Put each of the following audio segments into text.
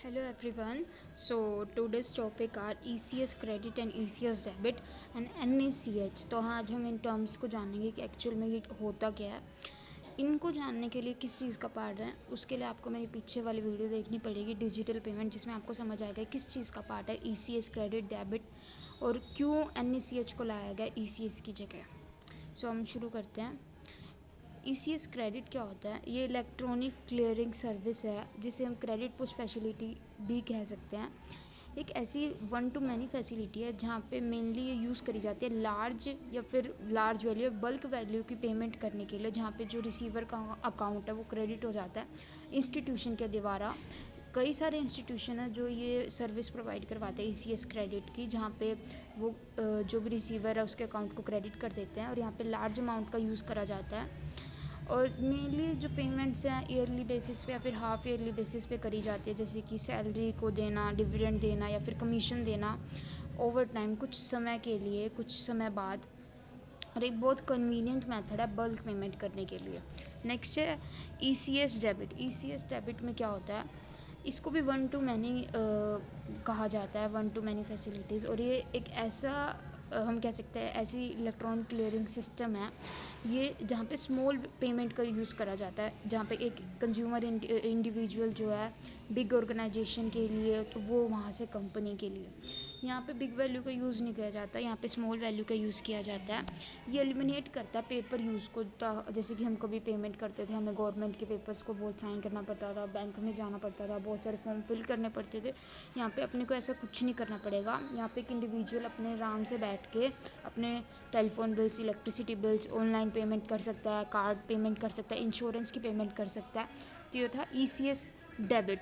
Hello everyone. So today's topic are ECS credit and ECS debit and NACH. तो हाँ, आज हम in terms को जानेंगे कि एक्चुअल में ये होता क्या है। इनको जानने के लिए किस चीज़ का पार्ट है, उसके लिए आपको मेरी पीछे वाली वीडियो देखनी पड़ेगी, डिजिटल पेमेंट, जिसमें आपको समझ आएगा किस चीज़ का पार्ट है ECS क्रेडिट डेबिट और क्यों NACH को लाया गया ECS की जगह। सो हम शुरू करते हैं। ECS क्रेडिट क्या होता है? ये इलेक्ट्रॉनिक क्लियरिंग सर्विस है, जिसे हम क्रेडिट पुश फैसिलिटी भी कह सकते हैं। एक ऐसी वन टू मैनी फैसिलिटी है जहाँ पे मेनली ये यूज़ करी जाती है लार्ज या फिर लार्ज वैल्यू बल्क वैल्यू की पेमेंट करने के लिए, जहाँ पे जो रिसीवर का अकाउंट है वो क्रेडिट हो जाता है इंस्टीट्यूशन के द्वारा। कई सारे इंस्टीट्यूशन है जो ये सर्विस प्रोवाइड करवाते हैं ECS क्रेडिट की, जहाँ पे वो जो भी रिसीवर है उसके अकाउंट को क्रेडिट कर देते हैं और यहाँ पे लार्ज अमाउंट का यूज़ करा जाता है। और मेनली जो पेमेंट्स हैं ईयरली बेसिस पे या फिर हाफ ईयरली बेसिस पे करी जाती है, जैसे कि सैलरी को देना, डिविडेंड देना या फिर कमीशन देना ओवर टाइम, कुछ समय के लिए, कुछ समय बाद। और एक बहुत कन्वीनियंट मेथड है बल्क पेमेंट करने के लिए। नेक्स्ट है ECS डेबिट। ECS डेबिट में क्या होता है? इसको भी वन टू मैनी कहा जाता है, वन टू मैनी फैसिलिटीज़। और ये एक ऐसा हम कह सकते हैं ऐसी इलेक्ट्रॉनिक क्लियरिंग सिस्टम है ये, जहाँ पे स्मॉल पेमेंट का यूज़ करा जाता है, जहाँ पे एक कंज्यूमर इंडिविजुअल जो है बिग ऑर्गेनाइजेशन के लिए, तो वो वहाँ से कंपनी के लिए। यहाँ पे बिग वैल्यू का यूज़ नहीं किया जाता, यहाँ पे स्मॉल वैल्यू का यूज़ किया जाता है। ये एलिमिनेट करता है पेपर यूज़ को। जैसे कि हम कभी पेमेंट करते थे, हमें गवर्नमेंट के पेपर्स को बहुत साइन करना पड़ता था, बैंक में जाना पड़ता था, बहुत सारे फॉर्म फिल करने पड़ते थे। यहाँ पे अपने को ऐसा कुछ नहीं करना पड़ेगा। यहाँ पे एक इंडिविजुअल अपने आराम से बैठ के अपने telephone bills, electricity bills, online payment कर सकता है, कार्ड पेमेंट कर सकता है, इंश्योरेंस की पेमेंट कर सकता है। तो ये था ECS डेबिट।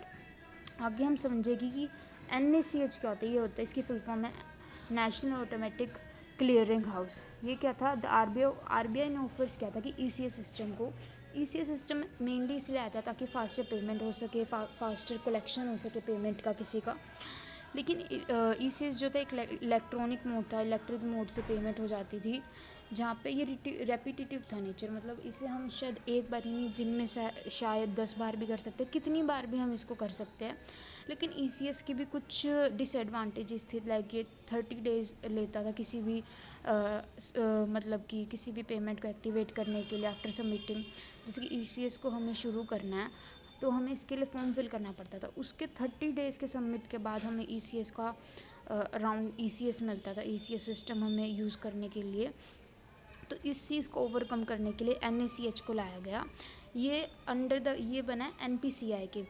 आगे हम समझेंगे कि NACH क्या होता है। ये होता है, इसकी फुल फॉर्म है नेशनल ऑटोमेटिक क्लियरिंग हाउस। ये क्या था? द RBI ने ऑफर्स किया था कि ECS सिस्टम को। ECS सिस्टम मेनली इसलिए आता है ताकि फास्टर पेमेंट हो सके, फास्टर कलेक्शन हो सके पेमेंट का किसी का। लेकिन ECS जो था एक इलेक्ट्रॉनिक मोड था, इलेक्ट्रिक मोड से पेमेंट हो जाती थी, जहाँ पे ये रेपिटेटिव था नेचर। मतलब इसे हम शायद एक बार ही नहीं, दिन में शायद 10 बार भी कर सकते हैं, कितनी बार भी हम इसको कर सकते हैं। लेकिन ECS की भी कुछ डिसएडवांटेजेस थे, लाइक ये 30 डेज़ लेता था किसी भी मतलब कि किसी भी पेमेंट को एक्टिवेट करने के लिए आफ्टर सबमिटिंग। जैसे कि ECS को हमें शुरू करना है तो हमें इसके लिए फॉर्म फिल करना पड़ता था, उसके 30 डेज़ के सबमिट के बाद हमें ECS का अराउंड ECS मिलता था, ECS सिस्टम हमें यूज़ करने के लिए। तो इस चीज़ को ओवरकम करने के लिए NACH को लाया गया। ये बना है NPCI के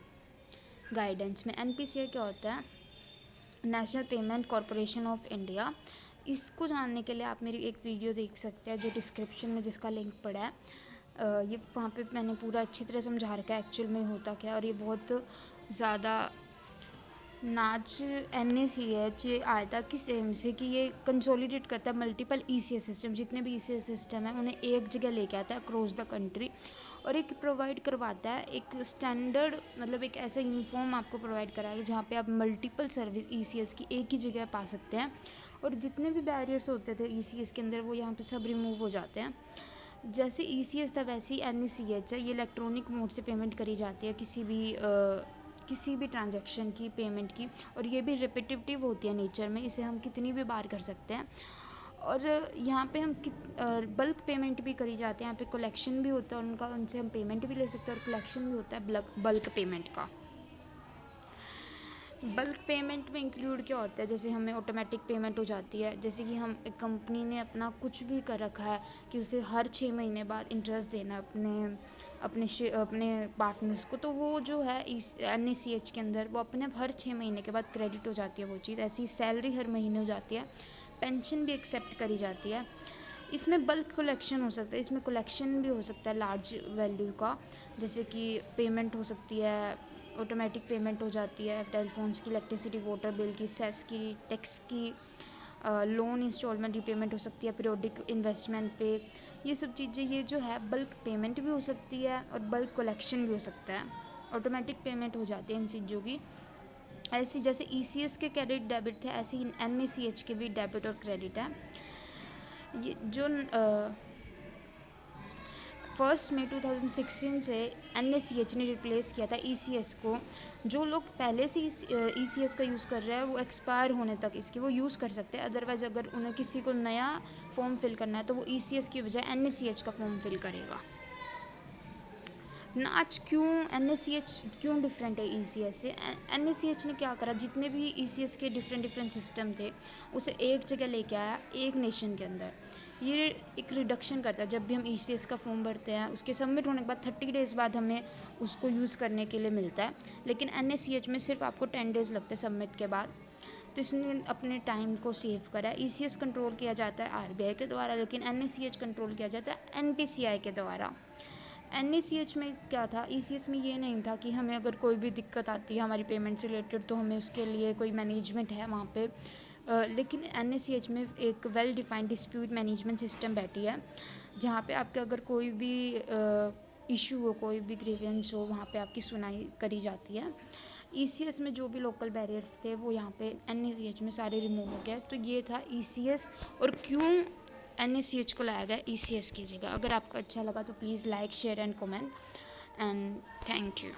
गाइडेंस में। NPCI क्या होता है? National payment corporation of India. इसको जानने के लिए आप मेरी एक वीडियो देख सकते हैं जो डिस्क्रिप्शन में, जिसका लिंक पड़ा है। ये वहाँ पे मैंने पूरा अच्छी तरह समझा रखा है एक्चुअल में होता क्या है। और ये बहुत ज़्यादा नाच NACH ये आया था कि सेम से कि ये कंसोलिडेट करता है मल्टीपल ECS सिस्टम, जितने भी ECS सिस्टम है उन्हें एक जगह लेके आता है अक्रॉस द कंट्री। और एक प्रोवाइड करवाता है एक स्टैंडर्ड, मतलब एक ऐसा यूनिफॉर्म आपको प्रोवाइड कराएगा जहाँ पे आप मल्टीपल सर्विस ECS की एक ही जगह पा सकते हैं। और जितने भी बैरियर्स होते थे ECS के अंदर, वो यहाँ पे सब रिमूव हो जाते हैं। जैसे ECS था वैसे ही NACH है। ये इलेक्ट्रॉनिक मोड से पेमेंट करी जाती है किसी भी ट्रांजैक्शन की, पेमेंट की। और ये भी रिपीटिटिव होती है नेचर में, इसे हम कितनी भी बार कर सकते हैं। और यहाँ पे हम बल्क पेमेंट भी करी जाते हैं, यहाँ पे कलेक्शन भी होता है उनका, उनसे हम पेमेंट भी ले सकते हैं और कलेक्शन भी होता है बल्क पेमेंट का। बल्क पेमेंट में इंक्लूड क्या होता है? जैसे हमें ऑटोमेटिक पेमेंट हो जाती है, जैसे कि हम एक कंपनी ने अपना कुछ भी कर रखा है कि उसे हर 6 महीने बाद इंटरेस्ट देना अपने पार्टनर्स को, तो वो जो है इस NACH के अंदर वो अपने हर 6 महीने के बाद क्रेडिट हो जाती है वो चीज़। ऐसी सैलरी हर महीने हो जाती है, पेंशन भी एक्सेप्ट करी जाती है। इसमें बल्क कलेक्शन हो सकता है, इसमें कलेक्शन भी हो सकता है लार्ज वैल्यू का, जैसे कि पेमेंट हो सकती है, ऑटोमेटिक पेमेंट हो जाती है टेलीफोन्स की, इलेक्ट्रिसिटी, वाटर बिल की, सेस की, टैक्स की, लोन इंस्टॉलमेंट रिपेमेंट हो सकती है, पीरियोडिक इन्वेस्टमेंट पे। ये सब चीज़ें, ये जो है बल्क पेमेंट भी हो सकती है और बल्क कलेक्शन भी हो सकता है। ऑटोमेटिक पेमेंट हो जाती है इन चीज़ों की। ऐसी जैसे ECS के क्रेडिट डेबिट थे, ऐसे ही NACH के भी डेबिट और क्रेडिट है। ये जो 1 मई 2016 से NaCH ने रिप्लेस किया था ECS को। जो लोग पहले से ECS का यूज़ कर रहे हैं वो एक्सपायर होने तक इसकी वो यूज़ कर सकते हैं। अदरवाइज़ अगर उन्हें किसी को नया फॉर्म फिल करना है तो वो ECS की बजाय NaCH का फॉर्म फिल करेगा। ना आज क्यों NaCH क्यों डिफरेंट है ECS से? NaCH ने क्या करा, जितने भी ECS के डिफरेंट सिस्टम थे उसे एक जगह लेके आया, एक नेशन के अंदर। ये एक रिडक्शन करता है। जब भी हम ECS का फॉर्म भरते हैं उसके सबमिट होने के बाद 30 डेज़ बाद हमें उसको यूज़ करने के लिए मिलता है, लेकिन NaCH में सिर्फ आपको 10 डेज़ लगते हैं सबमिट के बाद। तो इसने अपने टाइम को सेव करा। ECS कंट्रोल किया जाता है RBI के द्वारा, लेकिन NaCH कंट्रोल किया जाता है NPCI के द्वारा। NaCH में क्या था, ECS में ये नहीं था कि हमें अगर कोई भी दिक्कत आती है हमारी पेमेंट से रिलेटेड तो हमें उसके लिए कोई मैनेजमेंट है वहाँ पे। लेकिन NaCH में एक well defined dispute management system बैठी है, जहाँ पे आपके अगर कोई भी इशू हो, कोई भी ग्रीवेंस हो, वहाँ पे आपकी सुनाई करी जाती है। ECS में जो भी लोकल बैरियर्स थे वो यहाँ पे NaCH में सारे रिमूव हो गए। तो ये था ECS और क्यों NaCH को लाया गया ECS की जगह। अगर आपको अच्छा लगा तो please like share and comment and thank you.